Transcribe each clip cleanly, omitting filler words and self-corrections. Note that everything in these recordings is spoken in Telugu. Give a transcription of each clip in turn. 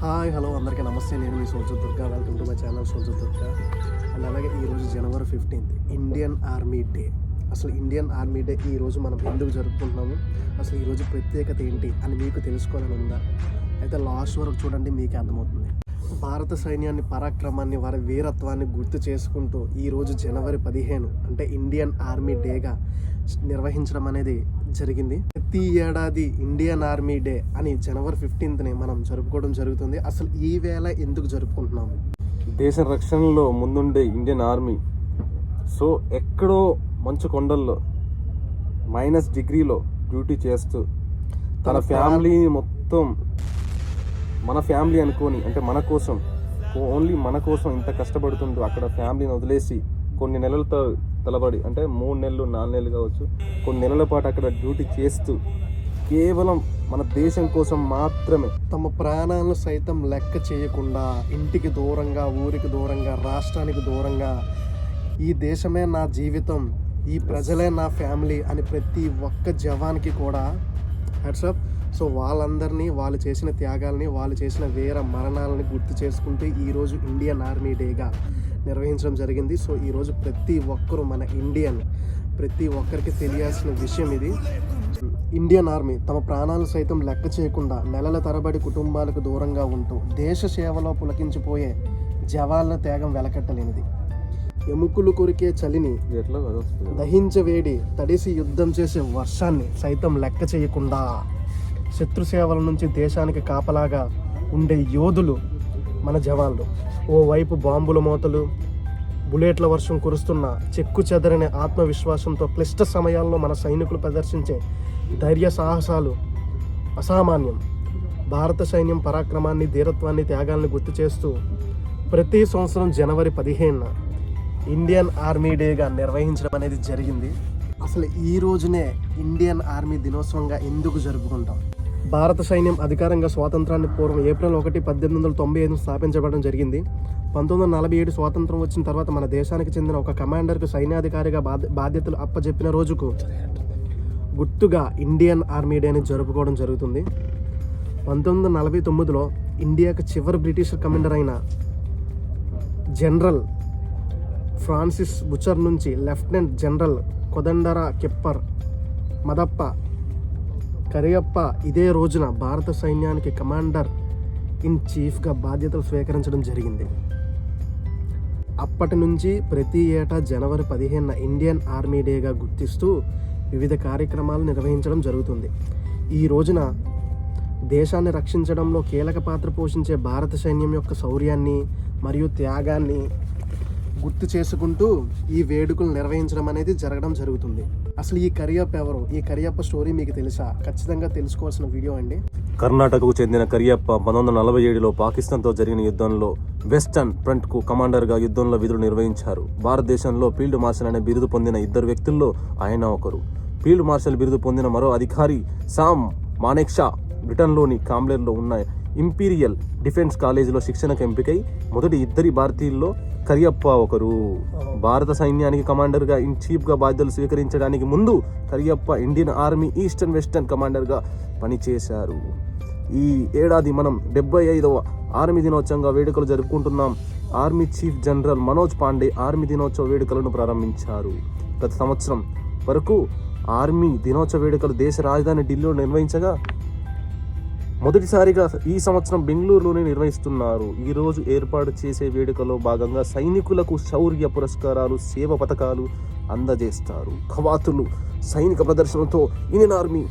హాయ్ హలో అందరికీ నమస్తే. నేను మీ soldier Durga. Welcome to my channel soldier Durga. And అలాగే ఈరోజు జనవరి 15 ఇండియన్ ఆర్మీ డే. అసలు ఇండియన్ ఆర్మీ డే ఈరోజు మనం ఎందుకు జరుపుకుంటున్నాము, అసలు ఈరోజు ప్రత్యేకత ఏంటి అని మీకు తెలుసుకోవాలని ఉందా? అయితే లాస్ట్ వరకు చూడండి, మీకే అర్థమవుతుంది. భారత సైన్యాన్ని, పరాక్రమాన్ని, వారి వీరత్వాన్ని గుర్తు చేసుకుంటూ ఈరోజు జనవరి 15 అంటే ఇండియన్ ఆర్మీ డేగా నిర్వహించడం అనేది జరిగింది. ప్రతి ఏడాది ఇండియన్ ఆర్మీ డే అని జనవరి 15ని మనం జరుపుకోవడం జరుగుతుంది. అసలు ఈ వేళ ఎందుకు జరుపుకుంటున్నాము? దేశ రక్షణలో ముందుండే ఇండియన్ ఆర్మీ సో ఎక్కడో మంచు కొండల్లో -డిగ్రీలో డ్యూటీ చేస్తూ తన ఫ్యామిలీని మొత్తం మన ఫ్యామిలీ అనుకొని, అంటే మన కోసం, ఓన్లీ మన కోసం ఇంత కష్టపడుతుంటూ అక్కడ ఫ్యామిలీని వదిలేసి కొన్ని నెలలతో తలబడి, అంటే 3 నెలలు 4 నెలలు కావచ్చు, కొన్ని నెలల పాటు అక్కడ డ్యూటీ చేస్తూ కేవలం మన దేశం కోసం మాత్రమే తమ ప్రాణాలను సైతం లెక్క చేయకుండా ఇంటికి దూరంగా, ఊరికి దూరంగా, రాష్ట్రానికి దూరంగా ఈ దేశమే నా జీవితం, ఈ ప్రజలే నా ఫ్యామిలీ అని ప్రతి ఒక్క జవాన్కి కూడా హ్యాట్సాప్. సో వాళ్ళందరినీ, వాళ్ళు చేసిన త్యాగాల్ని, వాళ్ళు చేసిన వీర మరణాలని గుర్తు చేసుకుంటూ ఈరోజు ఇండియన్ ఆర్మీ డేగా నిర్వహించడం జరిగింది. సో ఈరోజు ప్రతి ఒక్కరూ, మన ప్రతి ఒక్కరికి తెలియాల్సిన విషయం ఇది. ఇండియన్ ఆర్మీ తమ ప్రాణాలు సైతం లెక్క చేయకుండా నెలల తరబడి కుటుంబాలకు దూరంగా ఉంటూ దేశ సేవలో పులకించిపోయే జవాన్ల త్యాగం వెలకట్టలేనిది. ఎముకలు కొరికే చలిని, దహించవేడి తడిసి యుద్ధం చేసే వర్షాన్ని సైతం లెక్క చేయకుండా శత్రు సేవల నుంచి దేశానికి కాపలాగా ఉండే యోధులు మన జవాన్లు. ఓవైపు బాంబుల మోతలు, బుల్లెట్ల వర్షం కురుస్తున్న చెక్కు చెదరని ఆత్మవిశ్వాసంతో క్లిష్ట సమయాల్లో మన సైనికులు ప్రదర్శించే ధైర్య సాహసాలు అసామాన్యం. భారత సైన్యం పరాక్రమాన్ని, ధీరత్వాన్ని, త్యాగాల్ని గుర్తు చేస్తూ ప్రతి సంవత్సరం జనవరి 15 ఇండియన్ ఆర్మీ డేగా నిర్వహించడం అనేది జరిగింది. అసలు ఈ రోజునే ఇండియన్ ఆర్మీ దినోత్సవంగా ఎందుకు జరుపుకుంటాం? భారత సైన్యం అధికారంగా స్వాతంత్రాన్ని పూర్వం ఏప్రిల్ 1, 1895 స్థాపించబడడం జరిగింది. 1947 స్వాతంత్రం వచ్చిన తర్వాత మన దేశానికి చెందిన ఒక కమాండర్కు సైన్యాధికారిగా బాధ్యతలు అప్పజెప్పిన రోజుకు గుర్తుగా ఇండియన్ ఆర్మీ డేని జరుపుకోవడం జరుగుతుంది. 1949లో ఇండియాకు చివరి బ్రిటిష్ కమాండర్ అయిన జనరల్ ఫ్రాన్సిస్ బుచర్ నుంచి లెఫ్టినెంట్ జనరల్ కొదండరా కెప్పర్ మదప్ప కరియప్ప ఇదే రోజున భారత సైన్యానికి కమాండర్ ఇన్ చీఫ్గా బాధ్యతలు స్వీకరించడం జరిగింది. అప్పటి నుంచి ప్రతి ఏటా జనవరి 15 ఇండియన్ ఆర్మీ డేగా గుర్తిస్తూ వివిధ కార్యక్రమాలు నిర్వహించడం జరుగుతుంది. ఈ రోజున దేశాన్ని రక్షించడంలో కీలక పాత్ర పోషించే భారత సైన్యం యొక్క శౌర్యాన్ని మరియు త్యాగాన్ని గుర్తు చేసుకుంటూ ఈ వేడుకలు నిర్వహించడం అనేది జరగడం జరుగుతుంది. అసలు ఈ కరియప్ప ఎవరు? ఈ కరియప్ప స్టోరీ మీకు తెలుసా? ఖచ్చితంగా తెలుసుకోవాల్సిన వీడియో అండి. కర్ణాటకకు చెందిన కరియప్ప 1947లో పాకిస్తాన్తో జరిగిన యుద్ధంలో వెస్టర్న్ ఫ్రంట్కు కమాండర్గా యుద్ధంలో విధులు నిర్వహించారు. భారతదేశంలో ఫీల్డ్ మార్షల్ అనే బిరుదు పొందిన 2 వ్యక్తుల్లో ఆయన ఒకరు. ఫీల్డ్ మార్షల్ బిరుదు పొందిన మరో అధికారి సామ్ మానేక్షా బ్రిటన్లోని కాంబ్లెర్లో ఉన్న ఇంపీరియల్ డిఫెన్స్ కాలేజీలో శిక్షణకు ఎంపికై మొదటి 2 భారతీయుల్లో కరియప్ప ఒకరు. భారత సైన్యానికి కమాండర్గా ఇన్ చీఫ్గా బాధ్యతలు స్వీకరించడానికి ముందు Cariappa Indian army eastern western కమాండర్గా పనిచేశారు. ఈ ఏడాది మనం 75వ ఆర్మీ దినోత్సవంగా వేడుకలు జరుపుకుంటున్నాం. Army chief general Manoj Pande army దినోత్సవ వేడుకలను ప్రారంభించారు. గత సంవత్సరం వరకు ఆర్మీ దినోత్సవ వేడుకలు దేశ రాజధాని ఢిల్లీలో నిర్వహించగా మొదటిసారిగా ఈ సంవత్సరం బెంగళూరులోనే నిర్వహిస్తున్నారు. ఈరోజు ఏర్పాటు చేసే వేడుకలో భాగంగా సైనికులకు శౌర్య పురస్కారాలు, సేవ పథకాలు అందజేస్తారు. కవాతులు, సైనిక ప్రదర్శనలతో ఇండియన్ ఆర్మీ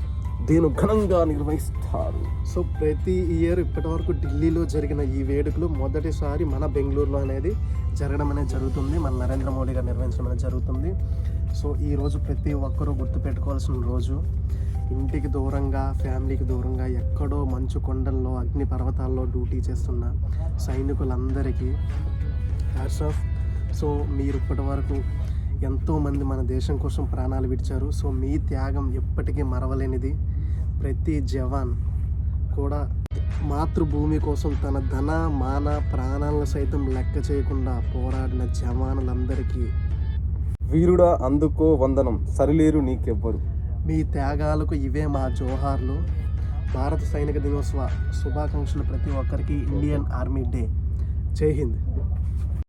డేను ఘనంగా నిర్వహిస్తారు. సో ప్రతి ఇయర్ ఇప్పటి వరకు ఢిల్లీలో జరిగిన ఈ వేడుకలు మొదటిసారి మన బెంగళూరులో అనేది జరగడం అనేది జరుగుతుంది. మన నరేంద్ర మోడీ గారు నిర్వహించడం అనేది జరుగుతుంది. సో ఈరోజు ప్రతి ఒక్కరూ గుర్తుపెట్టుకోవాల్సిన రోజు. ఇంటికి దూరంగా, ఫ్యామిలీకి దూరంగా ఎక్కడో మంచు కొండల్లో, అగ్ని పర్వతాల్లో డ్యూటీ చేస్తున్న సైనికులందరికీ హ్యాట్స్ ఆఫ్. సో మీరు ఇప్పటి వరకు ఎంతోమంది మన దేశం కోసం ప్రాణాలు విడిచారు. సో మీ త్యాగం ఎప్పటికీ మరవలేనిది. ప్రతి జవాన్ కూడా మాతృభూమి కోసం తన ధన, మాన, ప్రాణాలను సైతం లెక్క చేయకుండా పోరాడిన జవానులందరికీ వీరుడా అందుకో వందనం, సరిలేరు నీకెవ్వరు. మీ త్యాగాలకు ఇవే మా జోహార్లు. భారత సైనిక దినోత్సవ శుభాకాంక్షలు ప్రతి ఒక్కరికి. Indian army day. జై హింద్.